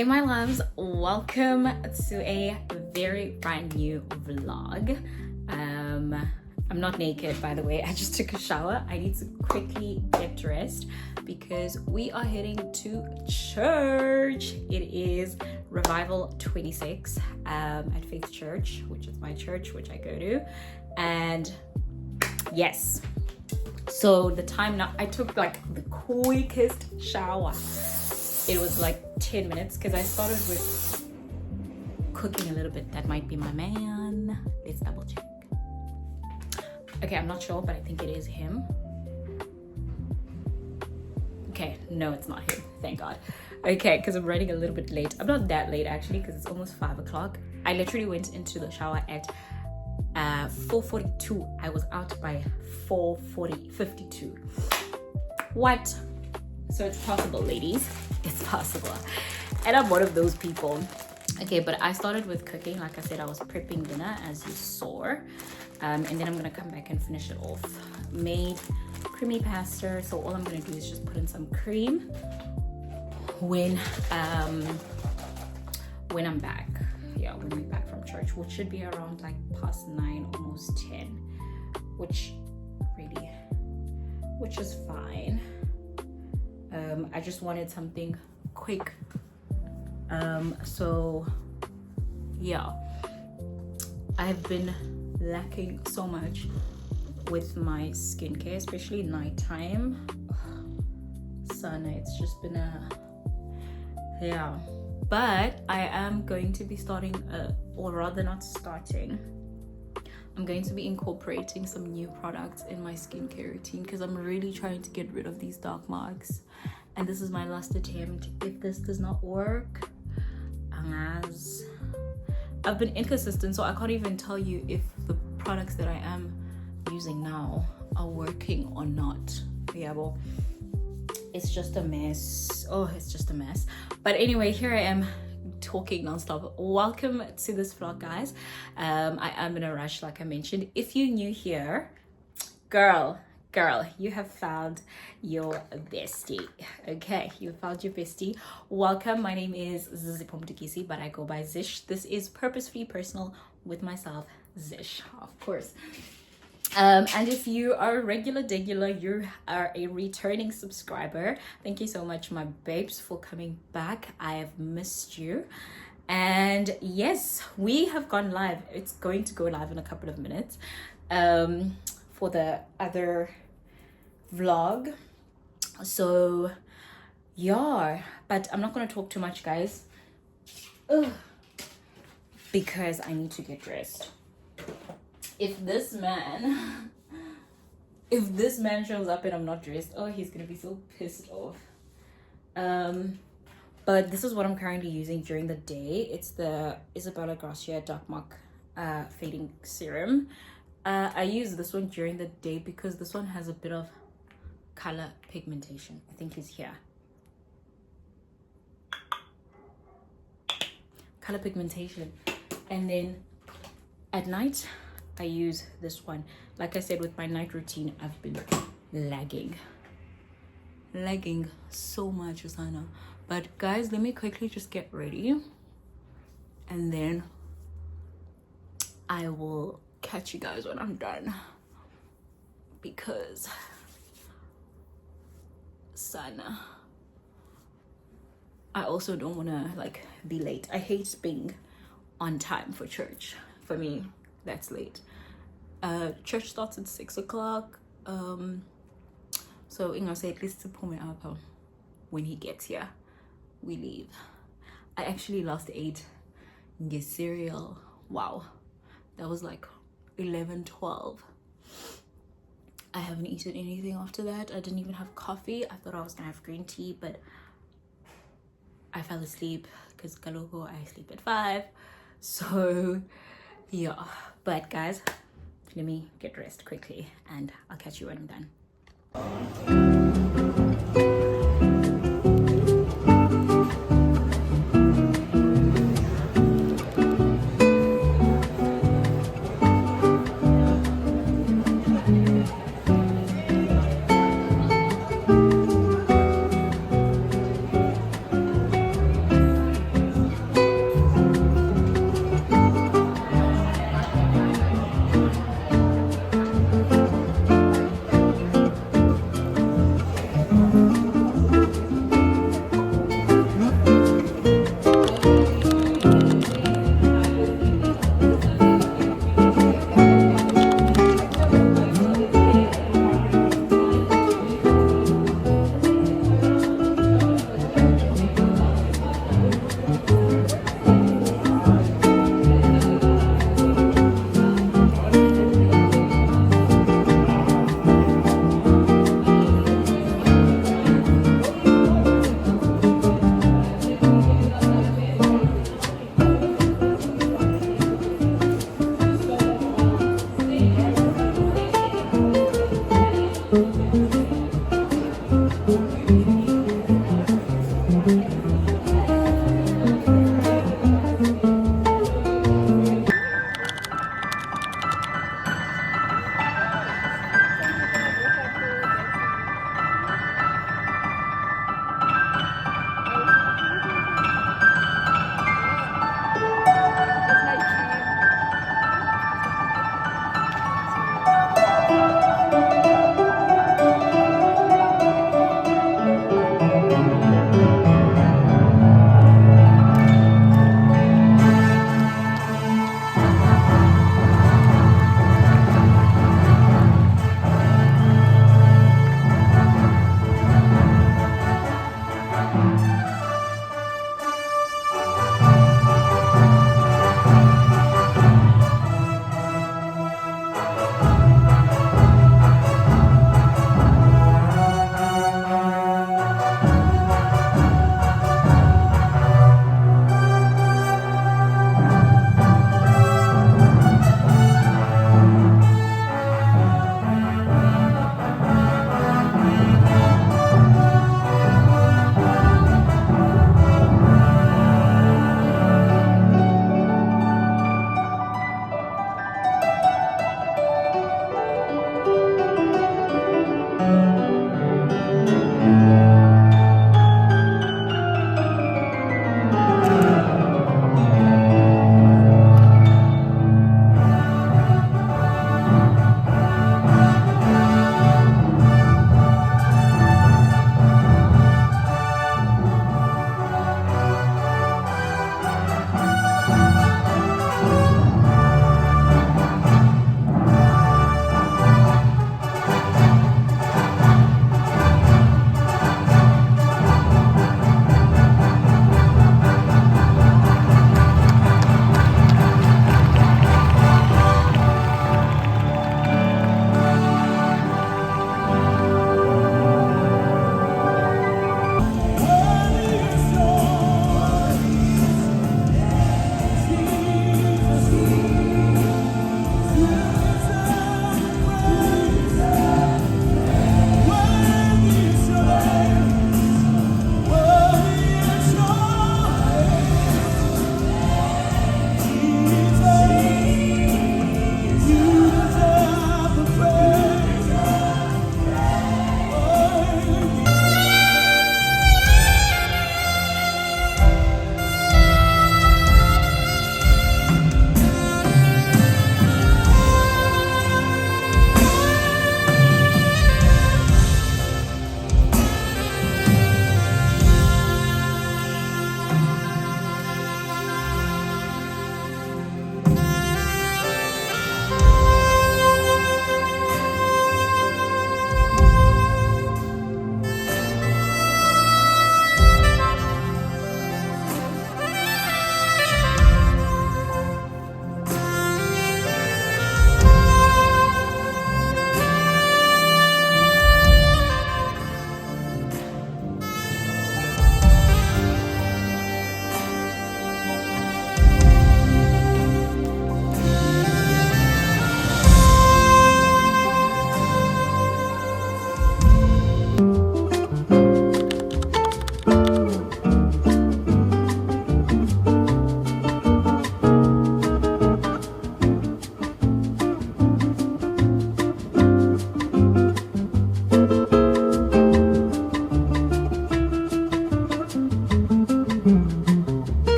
Hey my loves, welcome to a very brand new vlog. I'm not naked, by the way. I just took a shower. I need to quickly get dressed because we are heading to church. It is Revival 26 at Faith Church, which is my church, which I go to. And yes, so the time now, I took like the quickest shower. It was like 10 minutes because I started with cooking a little bit. That might be my man. Let's double check. Okay, I'm not sure, but I think it is him. Okay, no, it's not him. Thank God. Okay, because I'm running a little bit late. I'm not that late actually because it's almost 5 o'clock. I literally went into the shower at 4:42. I was out by 4:52. What? So it's possible, ladies. It's possible. And I'm one of those people. Okay, but I started with cooking. Like I said, I was prepping dinner, as you saw. And then I'm gonna come back and finish it off. Made creamy pasta. So all I'm gonna do is just put in some cream when I'm back. Yeah, when we're back from church, which should be around like past 9, almost 10, which is fine. I just wanted something quick. So yeah, I've been lacking so much with my skincare, especially nighttime. Sana, it's just been yeah. But I am going to be starting, or rather not starting, I'm going to be incorporating some new products in my skincare routine because I'm really trying to get rid of these dark marks. And this is my last attempt. If this does not work, as I've been inconsistent, so I can't even tell you if the products that I am using now are working or not. Yeah, well, it's just a mess. Oh, it's just a mess. But anyway, here I am talking nonstop. Welcome to this vlog, guys. I am in a rush, like I mentioned. If you're new here, girl, you have found your bestie. Okay, you found your bestie. Welcome. My name is Zish, but I go by Zish. This is purposefully personal with myself, Zish, of course. And if you are a regular, you are a returning subscriber, thank you so much, my babes, for coming back. I have missed you. And yes, we have gone live. It's going to go live in a couple of minutes for the other vlog. So yeah, but I'm not going to talk too much, guys. Ugh. Because I need to get dressed. If this man shows up and I'm not dressed, oh, he's gonna be so pissed off. But this is what I'm currently using during the day. It's the Isabella Gracia Dark Mark Fading Serum. I use this one during the day because this one has a bit of color pigmentation. I think it's here. Color pigmentation. And then at night, I use this one. Like I said, with my night routine, I've been lagging so much, Osana. But guys, let me quickly just get ready and then I will catch you guys when I'm done, because Sana, I also don't want to like be late. I hate being on time for church. For me, that's late. Church starts at 6 o'clock. So Inga said at least to pull me up when he gets here. We leave. I actually last ate get cereal. Wow, that was like 11-12. I haven't eaten anything after that. I didn't even have coffee. I thought I was gonna have green tea, but I fell asleep because Kaloko, I sleep at 5. So yeah, but guys, let me get dressed quickly and I'll catch you when I'm done.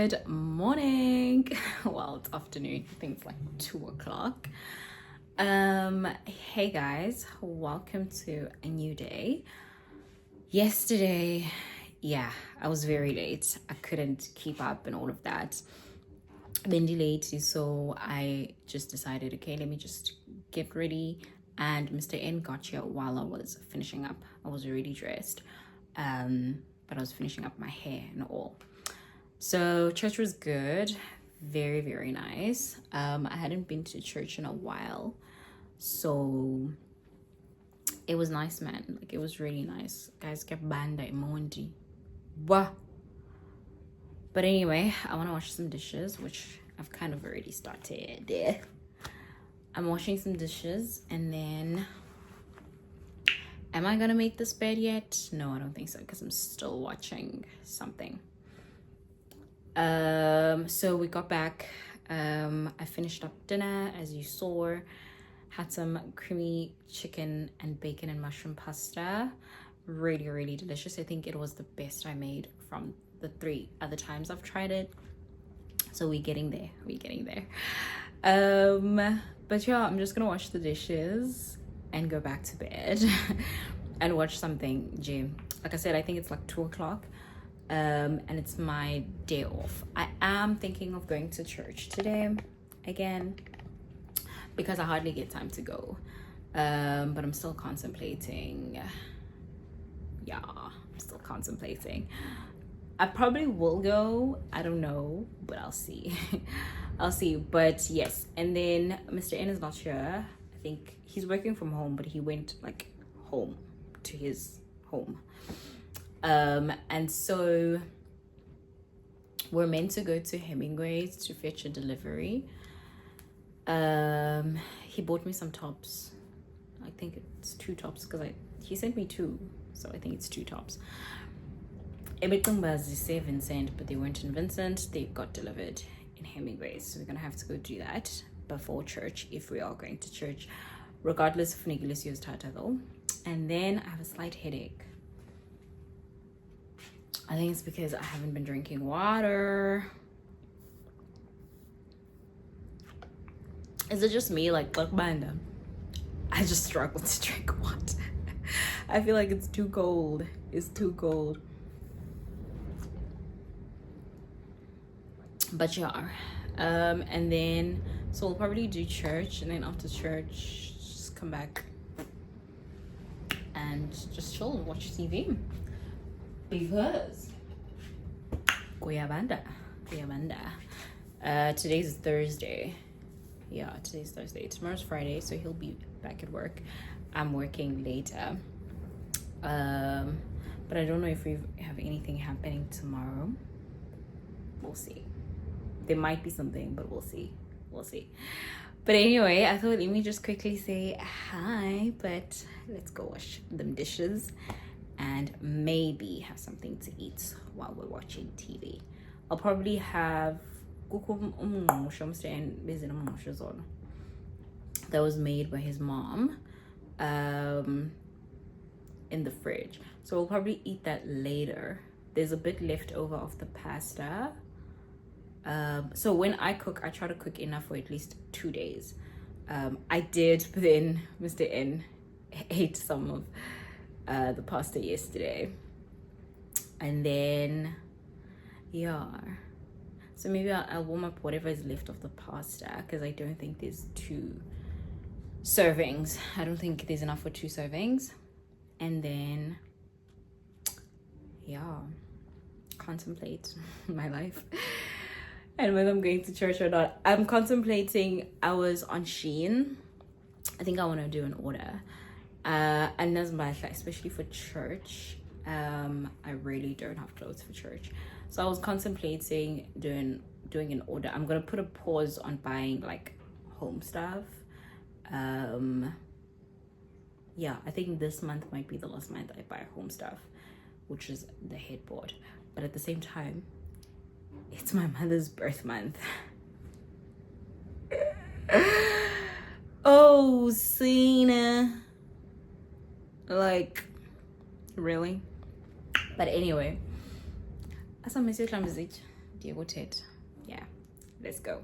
Good morning. Well, it's afternoon. I think it's like 2 o'clock. Hey guys, welcome to a new day. Yesterday, I was very late. I couldn't keep up and all of that. Been delayed, so I just decided, okay, let me just get ready. And Mr. N got here while I was finishing up. I was already dressed, but I was finishing up my hair and all. So church was good, very, very nice. I hadn't been to church in a while, so it was nice, man. Like, it was really nice. Guys kept banda emoji. Wah. But anyway, I want to wash some dishes, which I've kind of already started. I'm washing some dishes, and then am I gonna make this bed yet? No, I don't think so, because I'm still watching something. So we got back. I finished up dinner, as you saw. Had some creamy chicken and bacon and mushroom pasta. Really, really delicious. I think it was the best I made from the 3 other times I've tried it. So we're getting there. But yeah, I'm just gonna wash the dishes and go back to bed and watch something. Like I said, I think it's like 2 o'clock. And it's my day off. I am thinking of going to church today again, because I hardly get time to go. But I'm still contemplating. I'm still contemplating. I probably will go. I don't know, but I'll see. I'll see. But yes, and then Mr. N is not here. I think he's working from home, but he went like home to his home. And so we're meant to go to Hemingway's to fetch a delivery. He bought me some tops. I think it's 2 tops, because he sent me 2, so I think it's 2 tops. Everything was 7 cents, but they weren't in Vincent. They got delivered in Hemingway's, so we're gonna have to go do that before church if we are going to church, regardless of Nigilisios Tata though. And then I have a slight headache. I think it's because I haven't been drinking water. Is it just me? Like banda? I just struggle to drink water. I feel like it's too cold. It's too cold. But yeah. And then, so we'll probably do church, and then after church, just come back and just chill and watch TV. Because Kuyabanda. Today's Thursday. Yeah, today's Thursday. Tomorrow's Friday, so he'll be back at work. I'm working later. But I don't know if we have anything happening tomorrow. We'll see. There might be something, but we'll see. But anyway, I thought, let me just quickly say hi, but let's go wash them dishes and maybe have something to eat while we're watching TV. I'll probably have that was made by his mom in the fridge, so we'll probably eat that later. There's a bit left over of the pasta. So when I cook, I try to cook enough for at least 2 days. I did, but then Mr. N ate some of the pasta yesterday, and then so maybe I'll warm up whatever is left of the pasta, because I don't think there's 2 servings. I don't think there's enough for 2 servings. And then contemplate my life and whether I'm going to church or not. I'm contemplating. I was on Shein. I think I want to do an order. And that's my, especially for church. I really don't have clothes for church, so I was contemplating doing an order. I'm gonna put a pause on buying like home stuff. I think this month might be the last month I buy home stuff, which is the headboard. But at the same time, it's my mother's birth month. Oh, Cena. Like, really? But anyway, as I miss you, Zish. deal with it. Yeah, let's go.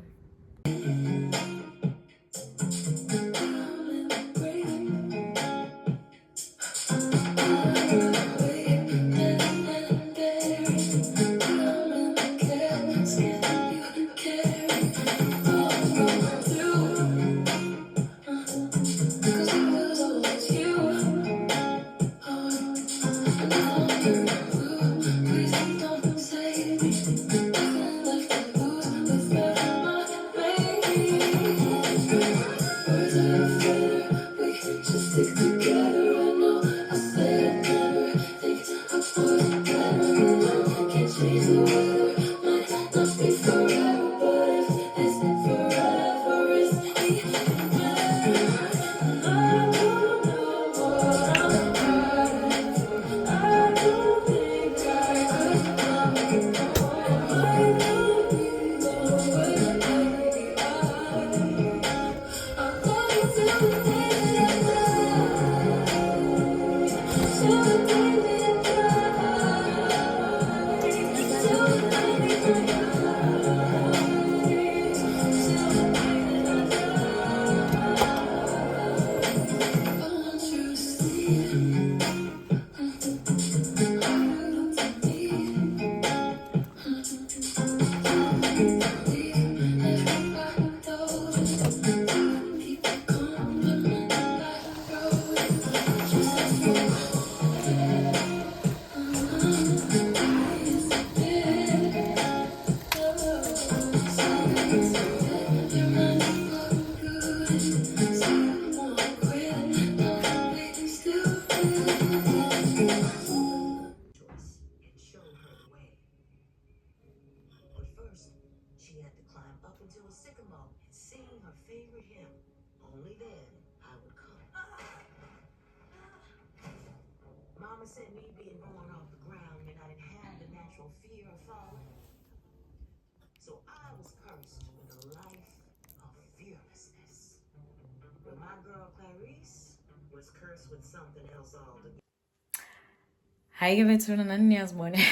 Hi, give it to Nanya's morning.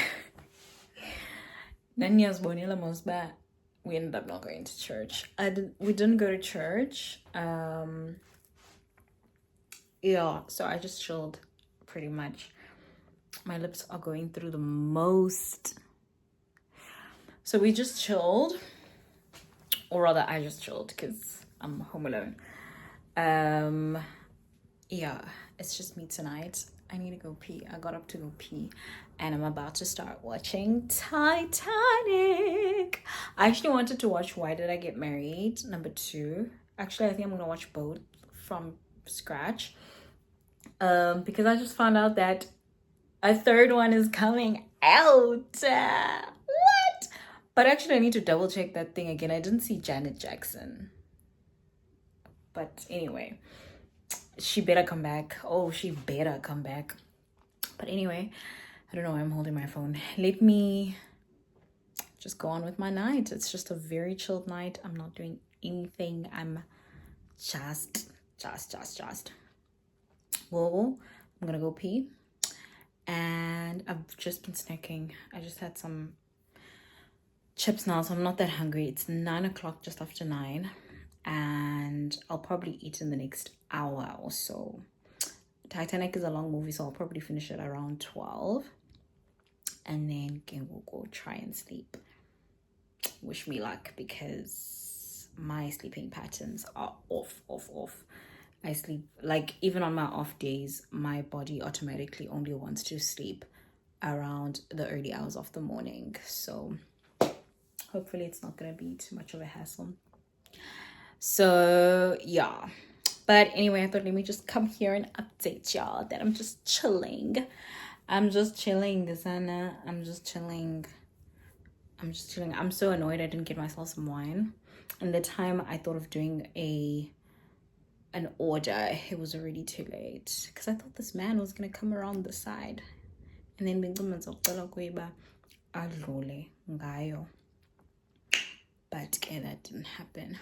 Nanya's morning, but we ended up not going to church. We didn't go to church. Yeah, so I just chilled pretty much. My lips are going through the most. So we just chilled, or rather I just chilled because I'm home alone. Yeah, it's just me tonight. I need to go pee. I got up to go pee and I'm about to start watching Titanic. I actually wanted to watch Why Did I Get Married? Number 2. Actually, I think I'm gonna watch both from scratch. Because I just found out that a third one is coming out. What? But actually, I need to double check that thing again. I didn't see Janet Jackson. But anyway, she better come back. Oh, she better come back. But anyway, I don't know why I'm holding my phone. Let me just go on with my night. It's just a very chilled night. I'm not doing anything. I'm just. Well, I'm gonna go pee. And I've just been snacking. I just had some chips now, so I'm not that hungry. It's 9 o'clock, just after 9. And I'll probably eat in the next hour or so. Titanic is a long movie, so I'll probably finish it around 12. And then we'll go try and sleep. Wish me luck, because my sleeping patterns are off. I sleep, like, even on my off days, my body automatically only wants to sleep around the early hours of the morning. So hopefully it's not going to be too much of a hassle. So yeah, but anyway, I thought let me just come here and update y'all that I'm just chilling. I'm just chilling. I'm so annoyed I didn't get myself some wine. And the time I thought of doing an order, it was already too late, because I thought this man was gonna come around the side and then but okay, that didn't happen.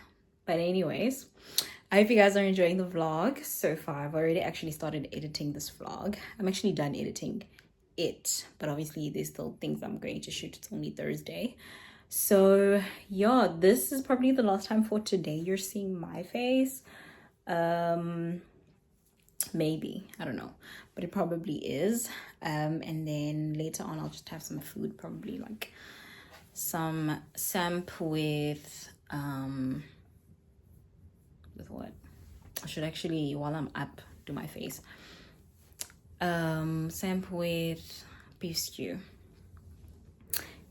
But anyways, I hope you guys are enjoying the vlog so far. I've already actually started editing this vlog. I'm actually done editing it, but obviously there's still things I'm going to shoot. It's only Thursday, So yeah, this is probably the last time for today you're seeing my face. Maybe, I don't know, but it probably is. And then later on I'll just have some food, probably like some samp with what? I should actually, while I'm up, do my face. Samp with beef stew.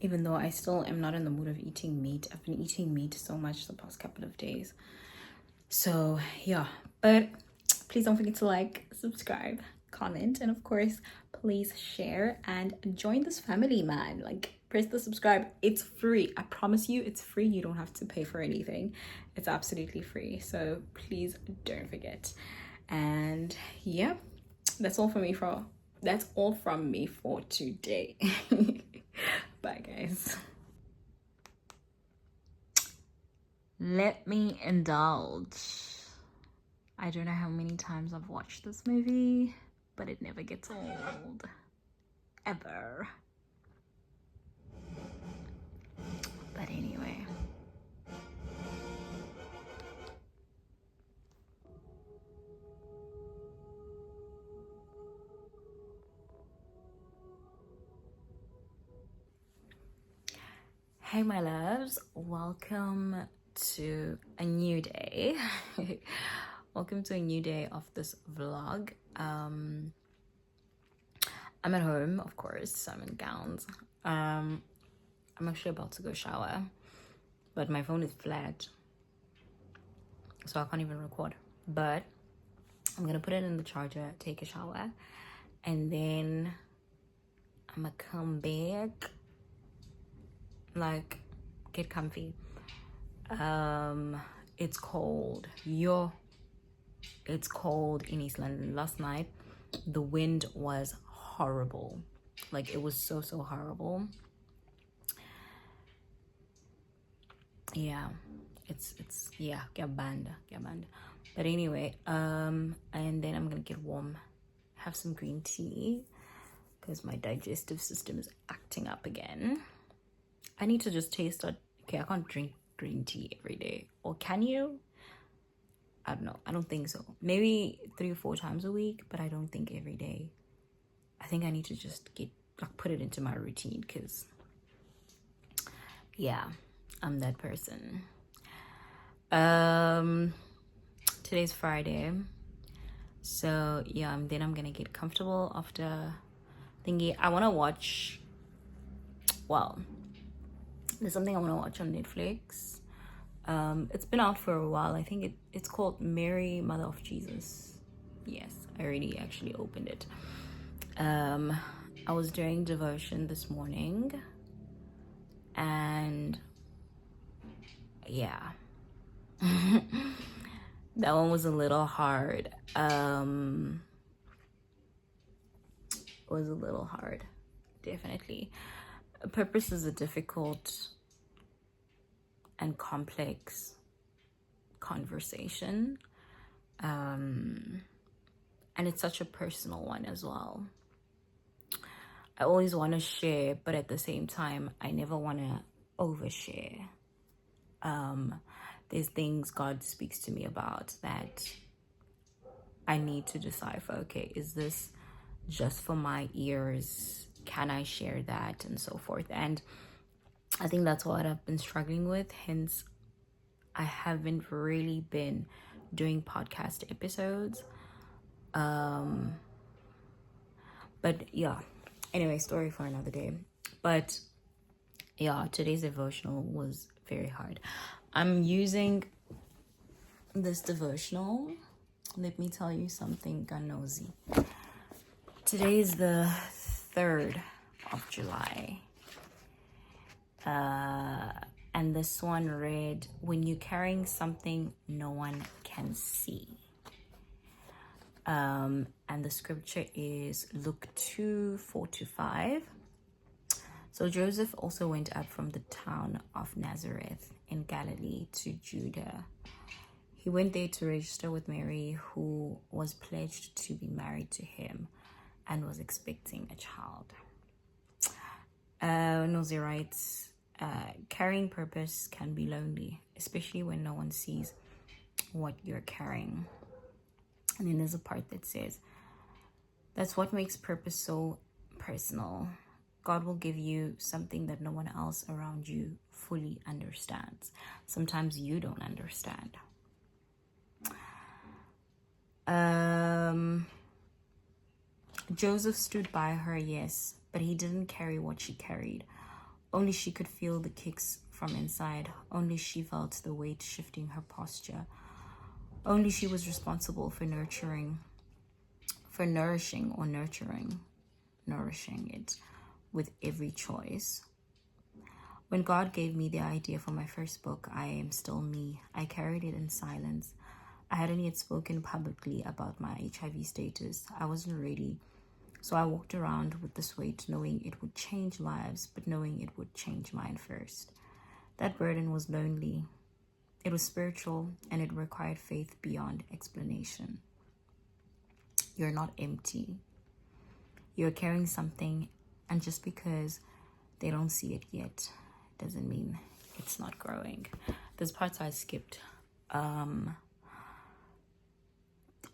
Even though I still am not in the mood of eating meat. I've been eating meat so much the past couple of days. So yeah, but please don't forget to like, subscribe, comment, and of course, please share and join this family, man. Like, press the subscribe. It's free. I promise you, it's free. You don't have to pay for anything. It's absolutely free. So please don't forget. And yeah, that's all from me for today. Bye, guys. Let me indulge. I don't know how many times I've watched this movie, but it never gets old. Ever. But anyway. Hey my loves, welcome to a new day. Welcome to a new day of this vlog. I'm at home, of course. I'm in gowns. I'm actually about to go shower, but my phone is flat, so I can't even record. But I'm gonna put it in the charger, take a shower, and then I'm gonna come back, like, get comfy. It's cold. It's cold in East London. Last night the wind was horrible. Like, it was so horrible. Yeah, it's get banned. But anyway, and then I'm gonna get warm, have some green tea, because my digestive system is acting up again. I need to just taste it. Okay, I can't drink green tea every day. Or can you? I don't know. I don't think so. Maybe 3 or 4 times a week, but I don't think every day. I think I need to just put it into my routine, because yeah, I'm that person. Today's Friday. So yeah, then I'm gonna get comfortable after thingy. I wanna watch, well, there's something I want to watch on Netflix. It's been out for a while. I think it's called Mary, Mother of Jesus. Yes, I already actually opened it. I was doing devotion this morning, and yeah, that one was a little hard. It was a little hard, definitely. Purpose is a difficult and complex conversation, and it's such a personal one as well. I always want to share, but at the same time I never want to overshare. There's things God speaks to me about that I need to decipher. Okay, is this just for my ears? Can I share that, and so forth? And I think that's what I've been struggling with. Hence, I haven't really been doing podcast episodes. But yeah, anyway, story for another day. But yeah, today's devotional was very hard. I'm using this devotional. Let me tell you something, Ganozi. Today is the 3rd of July. And this one read, when you're carrying something no one can see. And the scripture is Luke 2:4-5. So Joseph also went up from the town of Nazareth in Galilee to Judah. He went there to register with Mary, who was pledged to be married to him and was expecting a child. Nosy writes, Carrying purpose can be lonely, especially when no one sees what you're carrying. And then there's a part that says, that's what makes purpose so personal. God will give you something that no one else around you fully understands. Sometimes you don't understand. Joseph stood by her, yes, but he didn't carry what she carried. Only she could feel the kicks from inside. Only she felt the weight shifting her posture. Only she was responsible for nourishing it with every choice. When God gave me the idea for my first book, I Am Still Me, I carried it in silence. I hadn't yet spoken publicly about my HIV status. I wasn't ready. So I walked around with this weight, knowing it would change lives, but knowing it would change mine first. That burden was lonely. It was spiritual, and it required faith beyond explanation. You're not empty. You're carrying something, and just because they don't see it yet doesn't mean it's not growing. There's parts I skipped.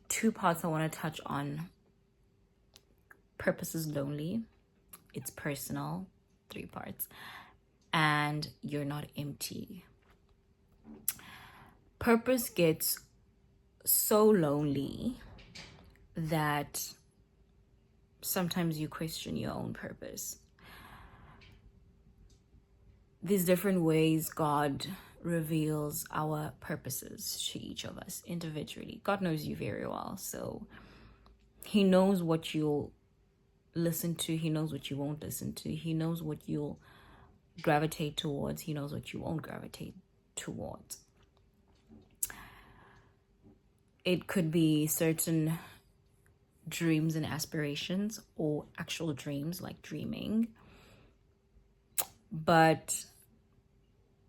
2 parts I want to touch on. Purpose is lonely. It's personal. 3 parts. And you're not empty. Purpose gets so lonely that sometimes you question your own purpose. There's different ways God reveals our purposes to each of us individually. God knows you very well, so he knows what you'll listen to. He knows what you won't listen to. He knows what you'll gravitate towards. He knows what you won't gravitate towards. It could be certain dreams and aspirations, or actual dreams like dreaming. But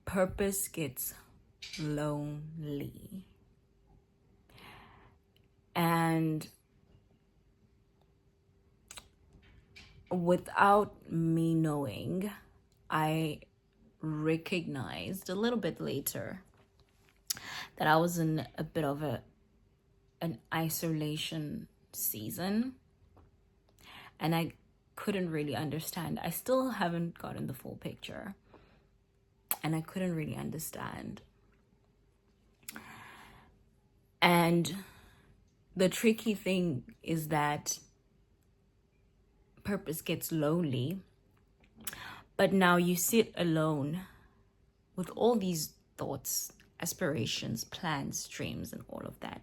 purpose gets lonely. And without me knowing, I recognized a little bit later that I was in a bit of an isolation season, and I couldn't really understand. I still haven't gotten the full picture, and I couldn't really understand. And the tricky thing is that purpose gets lonely, but now you sit alone with all these thoughts, aspirations, plans, dreams, and all of that.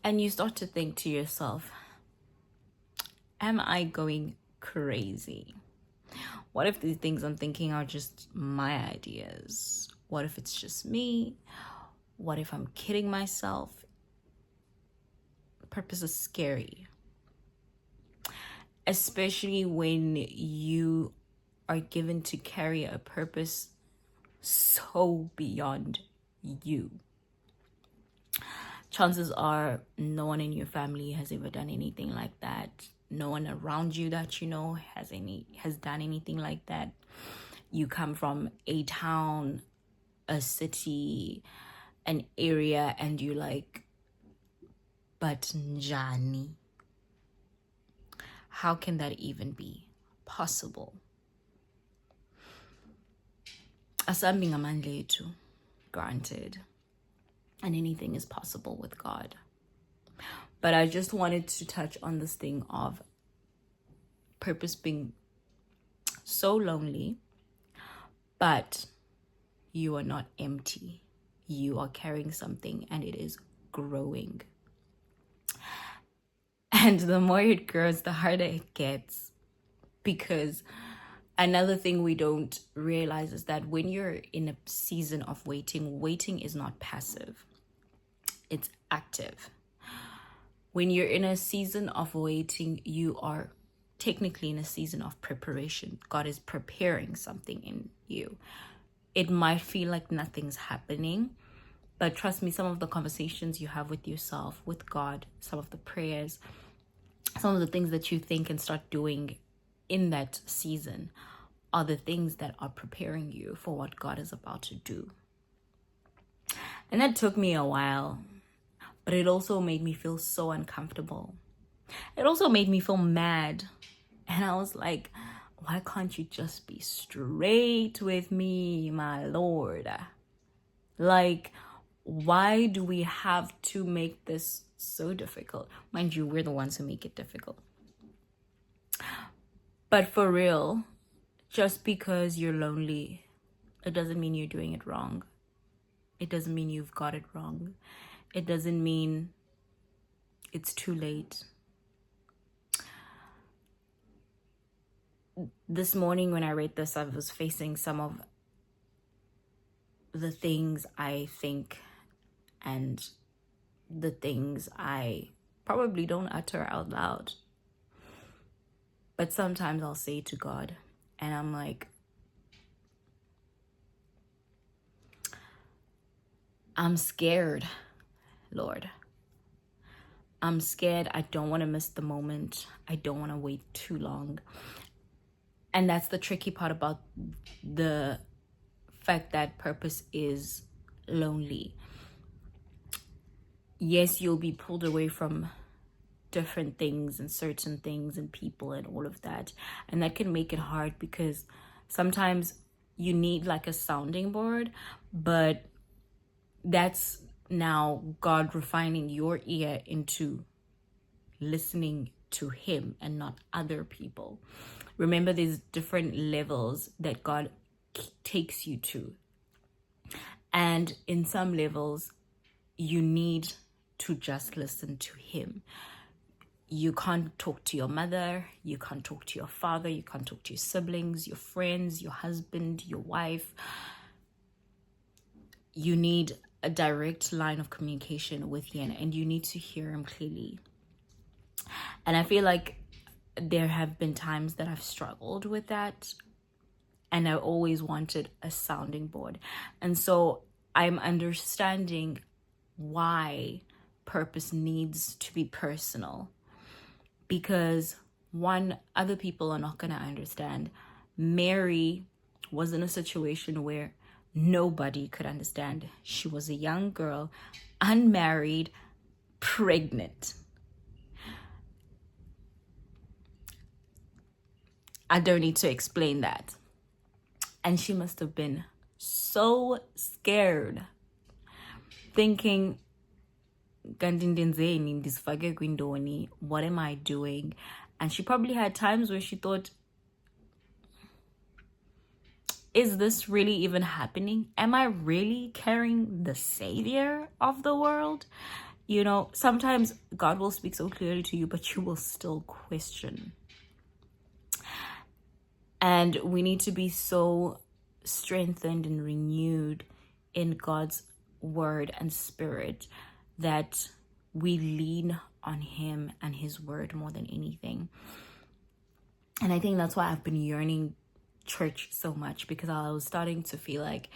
And you start to think to yourself, am I going crazy? What if these things I'm thinking are just my ideas? What if it's just me? What if I'm kidding myself? Purpose is scary, especially when you are given to carry a purpose so beyond you. Chances are no one in your family has ever done anything like that. No one around you that you know has done anything like that. You come from a town, a city, an area, and you like, but njani? How can that even be possible? Asambing amandletu, granted. And anything is possible with God. But I just wanted to touch on this thing of purpose being so lonely, but you are not empty. You are carrying something, and it is growing. And the more it grows, the harder it gets. Because another thing we don't realize is that when you're in a season of waiting is not passive. It's active. When you're in a season of waiting, you are technically in a season of preparation. God is preparing something in you. It might feel like nothing's happening, but trust me, some of the conversations you have with yourself, with God, some of the prayers, some of the things that you think and start doing in that season are the things that are preparing you for what God is about to do. And that took me a while, but it also made me feel so uncomfortable. It also made me feel mad. And I was like, why can't you just be straight with me, my Lord? Like, why do we have to make this so difficult? Mind you, we're the ones who make it difficult. But for real, just because you're lonely, it doesn't mean you're doing it wrong. It doesn't mean you've got it wrong. It doesn't mean it's too late. This morning when I read this, I was facing some of the things I think and the things I probably don't utter out loud. But sometimes I'll say to God, and I'm like, I'm scared, Lord. I'm scared. I don't want to miss the moment. I don't want to wait too long. And that's the tricky part about the fact that purpose is lonely. Yes, you'll be pulled away from different things and certain things and people and all of that. And that can make it hard because sometimes you need like a sounding board, but that's now God refining your ear into listening to him and not other people. Remember, there's different levels that God takes you to. And in some levels, you need to just listen to him. You can't talk to your mother, you can't talk to your father, you can't talk to your siblings, your friends, your husband, your wife. You need a direct line of communication with him, and you need to hear him clearly. And I feel like there have been times that I've struggled with that, and I always wanted a sounding board. And so I'm understanding why purpose needs to be personal. Because one, other people are not going to understand. Mary was in a situation where nobody could understand. She was a young girl, unmarried, pregnant. I don't need to explain that. And she must have been so scared, thinking, what am I doing? And she probably had times where she thought, is this really even happening? Am I really carrying the savior of the world? You know, sometimes God will speak so clearly to you, but you will still question. And we need to be so strengthened and renewed in God's word and spirit that we lean on him and his word more than anything. And I think that's why I've been yearning church so much, because I was starting to feel like,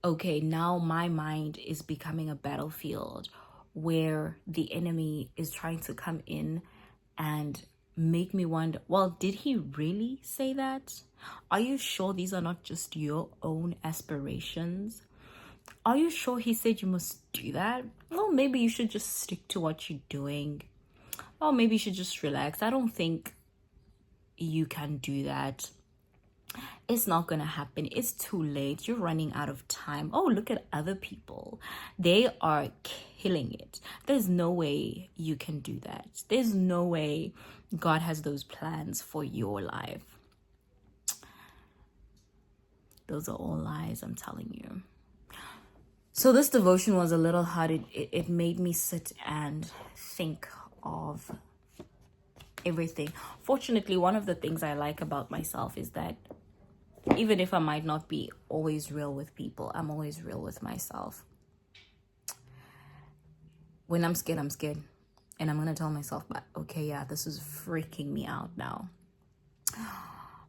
okay, now my mind is becoming a battlefield where the enemy is trying to come in and make me wonder, well, did he really say that? Are you sure these are not just your own aspirations? Are you sure he said you must do that? Well, maybe you should just stick to what you're doing. Or maybe you should just relax. I don't think you can do that. It's not going to happen. It's too late. You're running out of time. Oh, look at other people. They are killing it. There's no way you can do that. There's no way God has those plans for your life. Those are all lies, I'm telling you. So this devotion was a little hard. It made me sit and think of everything. Fortunately, one of the things I like about myself is that even if I might not be always real with people, I'm always real with myself. When I'm scared, I'm scared. And I'm going to tell myself, but okay, yeah, this is freaking me out now.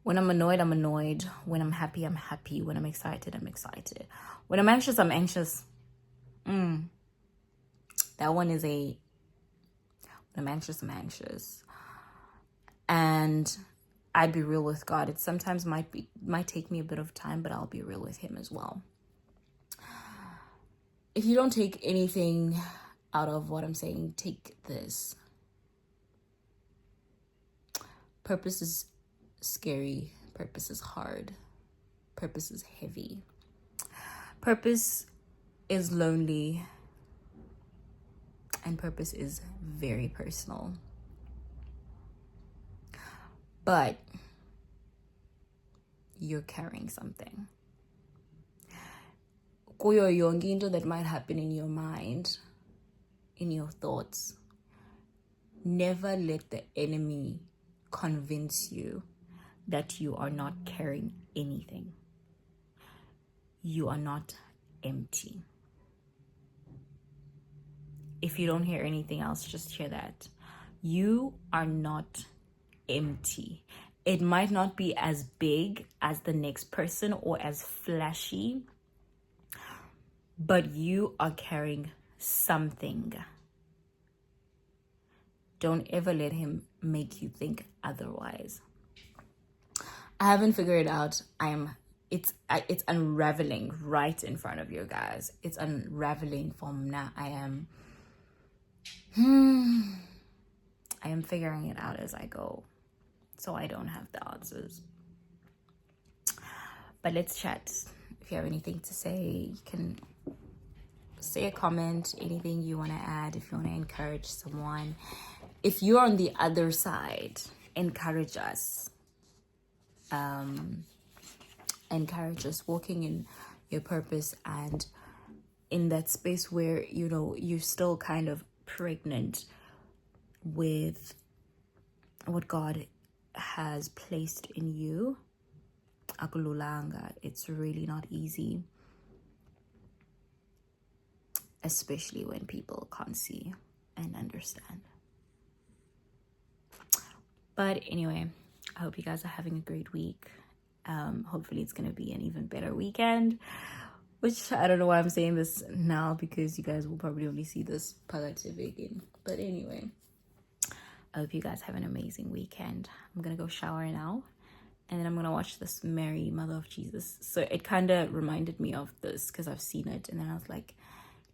When I'm annoyed, I'm annoyed. When I'm happy, I'm happy. When I'm excited, I'm excited. When I'm anxious, I'm anxious. That one is when I'm anxious, I'm anxious. And I'd be real with God. It sometimes might take me a bit of time, but I'll be real with him as well. If you don't take anything out of what I'm saying, take this. Purpose is scary. Purpose is hard. Purpose is heavy. Purpose is lonely. And purpose is very personal. But you're carrying something. Kuyo yonke into that might happen in your mind, in your thoughts, never let the enemy convince you that you are not carrying anything. You are not empty. If you don't hear anything else, just hear that. You are not empty. It might not be as big as the next person or as flashy, but you are carrying something. Don't ever let him make you think otherwise. I haven't figured it out. It's unraveling right in front of you guys. It's unraveling from now. I am figuring it out as I go. So I don't have the answers. But let's chat. If you have anything to say, you can say a comment, anything you want to add, if you want to encourage someone. If you're on the other side, encourage us. Encourage us walking in your purpose and in that space where, you know, you're still kind of pregnant with what God has placed in you. Akululanga. It's really not easy, especially when people can't see and understand. But anyway, I hope you guys are having a great week. Hopefully it's going to be an even better weekend, which I don't know why I'm saying this now, because you guys will probably only see this positive again. But anyway, I hope you guys have an amazing weekend. I'm going to go shower now, and then I'm going to watch this Mary, Mother of Jesus. So it kind of reminded me of this because I've seen it, and then I was like,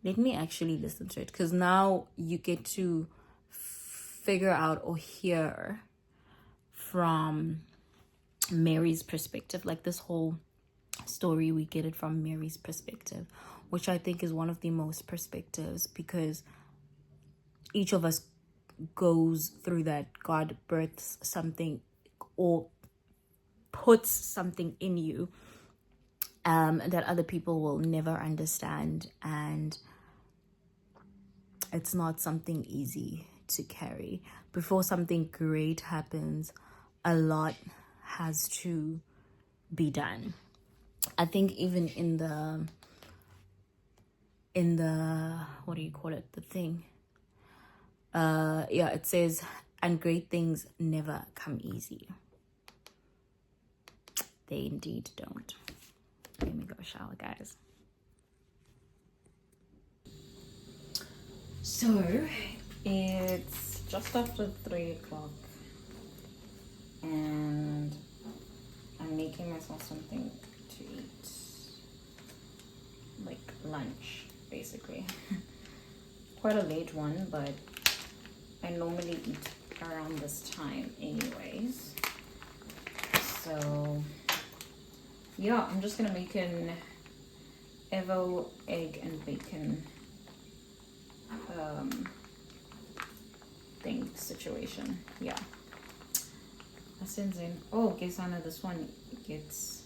let me actually listen to it, because now you get to figure out or hear from Mary's perspective. Like this whole story, we get it from Mary's perspective, which I think is one of the most perspectives, because each of us goes through that. God births something or puts something in you that other people will never understand, and it's not something easy to carry. Before something great happens, a lot has to be done. I think even in the what do you call it, the thing, it says, and great things never come easy. They indeed don't. Let me go shower, guys. So it's just after 3 o'clock, and I'm making myself something to eat, like lunch basically. Quite a late one, but I normally eat around this time anyways. So yeah, I'm just gonna make an Evo egg and bacon thing situation. Yeah, that sends in. Oh, guess I know this one gets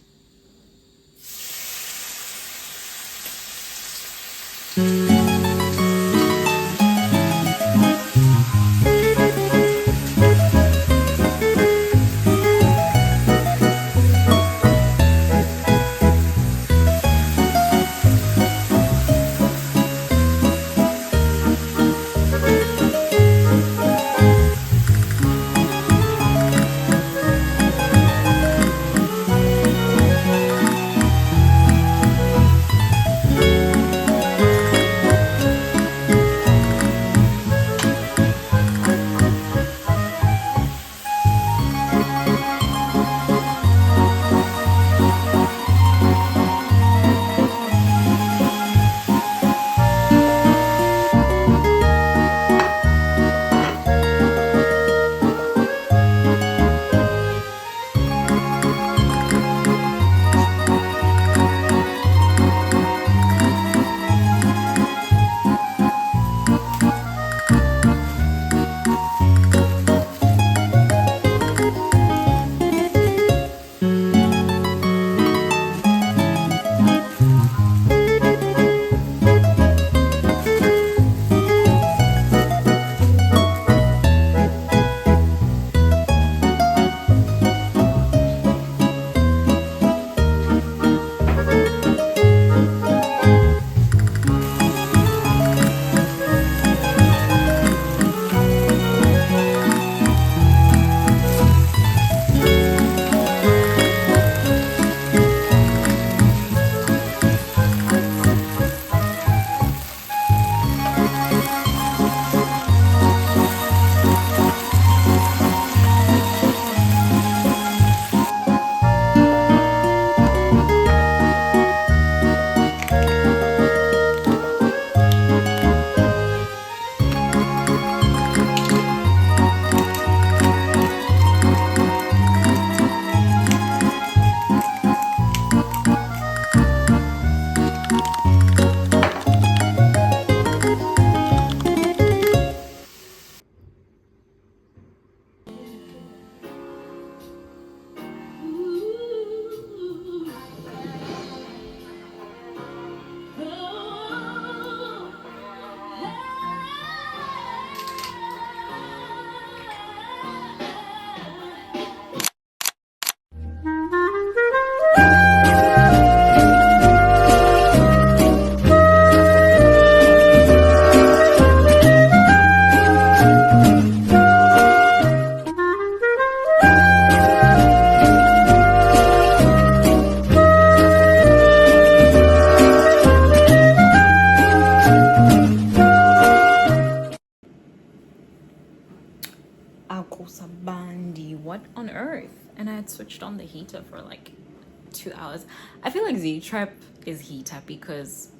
Akosabandi, what on earth? And I had switched on the heater for like 2 hours. I feel like Z-Trap is heater because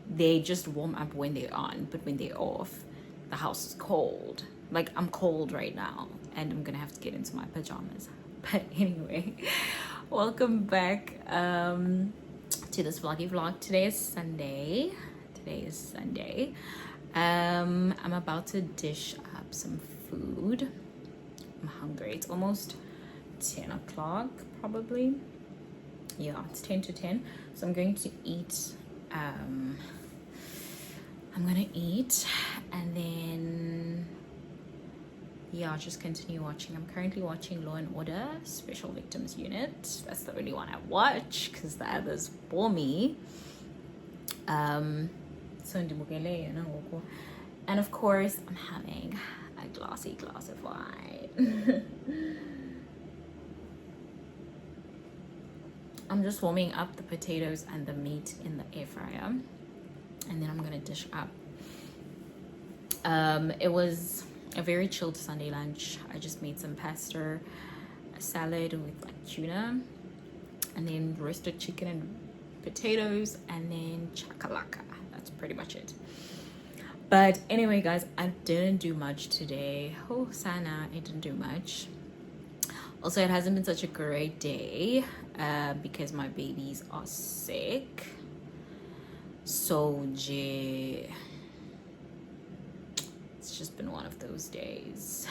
they just warm up when they're on, but when they're off, the house is cold. Like, I'm cold right now, and I'm gonna have to get into my pajamas. But anyway, welcome back to this vlog. Today is Sunday. I'm about to dish up some food. I'm hungry. It's almost 10 o'clock probably. Yeah, it's 10 to 10. So I'm going to eat. I'm gonna eat and then yeah, just continue watching. I'm currently watching Law and Order Special Victims Unit. That's the only one I watch because the others bore me. And of course I'm having a glassy glass of wine. I'm just warming up the potatoes and the meat in the air fryer, and then I'm gonna dish up. It was a very chilled Sunday lunch. I just made some pasta, a salad with like tuna, and then roasted chicken and potatoes, and then chakalaka. That's pretty much it. But anyway, guys, I didn't do much today. Oh, Sana, I didn't do much. Also, it hasn't been such a great day because my babies are sick. So, it's just been one of those days.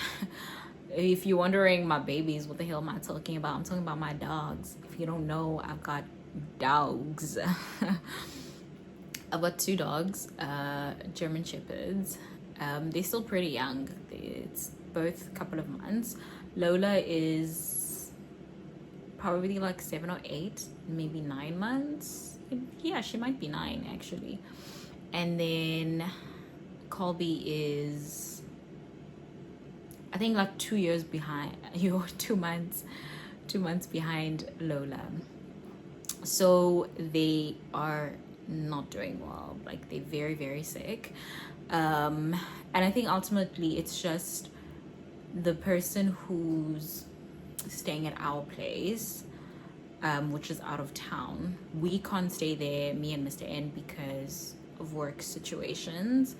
If you're wondering, my babies, what the hell am I talking about? I'm talking about my dogs. If you don't know, I've got dogs. I've got 2 dogs, German Shepherds. They're still pretty young. It's both a couple of months. Lola is probably like 7 or 8, maybe 9 months. Yeah, she might be 9 actually. And then Colby is, I think, like 2 years behind. 2 months behind Lola. So they are not doing well. Like, they're very, very sick. And I think ultimately it's just the person who's staying at our place, which is out of town. We can't stay there, me and Mr. N, because of work situations.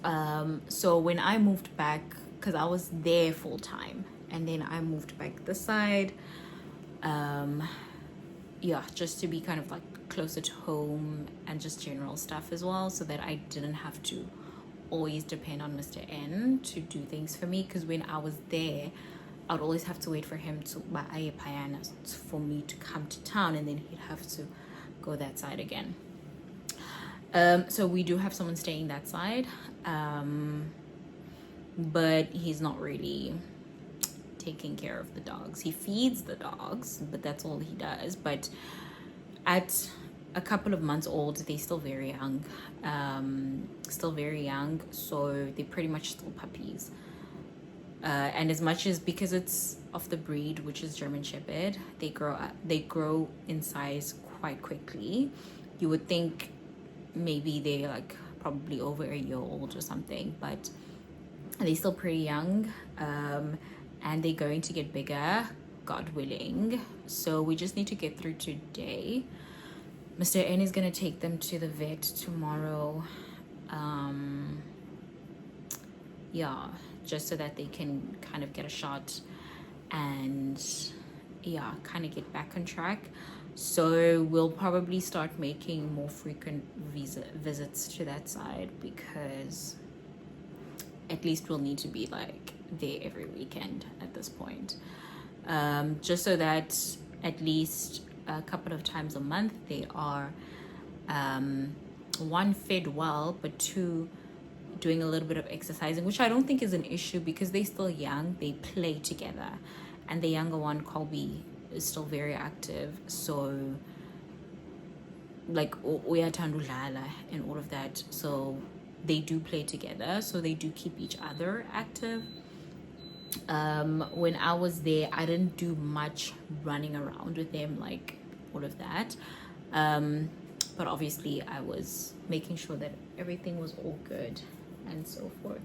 So when I moved back, because I was there full time, and then I moved back this side, yeah, just to be kind of like closer to home and just general stuff as well, so that I didn't have to always depend on Mr. N to do things for me. Because when I was there, I'd always have to wait for him to buy a payana for me to come to town, and then he'd have to go that side again. So we do have someone staying that side, but he's not really taking care of the dogs. He feeds the dogs, but that's all he does. But at a couple of months old, they're still very young, so they're pretty much still puppies. And as much as, because it's of the breed, which is German Shepherd, they grow in size quite quickly. You would think maybe they're like probably over a year old or something, but they're still pretty young, and they're going to get bigger, God willing. So we just need to get through today. Mr. N is going to take them to the vet tomorrow. Yeah, just so that they can kind of get a shot and yeah, kind of get back on track. So we'll probably start making more frequent visits to that side, because at least we'll need to be like there every weekend at this point, just so that at least a couple of times a month they are 1, fed well, but 2, doing a little bit of exercising, which I don't think is an issue because they're still young. They play together, and the younger one, Colby, is still very active. So like uyathandudlala and all of that, so they do play together, so they do keep each other active. When I was there, I didn't do much running around with them, like all of that, but obviously I was making sure that everything was all good and so forth.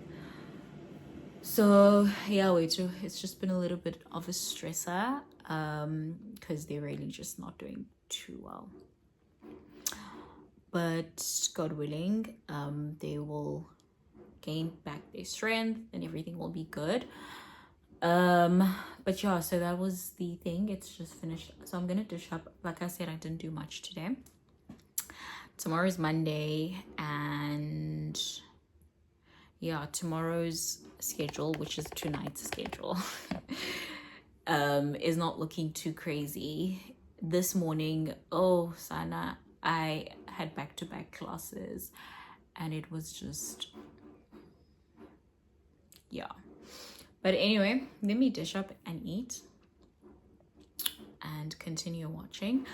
So yeah, it's just been a little bit of a stressor, because they're really just not doing too well. But God willing, they will gain back their strength and everything will be good. But yeah, so that was the thing. It's just finished. So I'm gonna dish up. Like I said, I didn't do much today. Tomorrow is Monday, and yeah, tomorrow's schedule, which is tonight's schedule, is not looking too crazy. This morning, oh Sana, I had back-to-back classes and it was just, yeah. But anyway, let me dish up and eat and continue watching.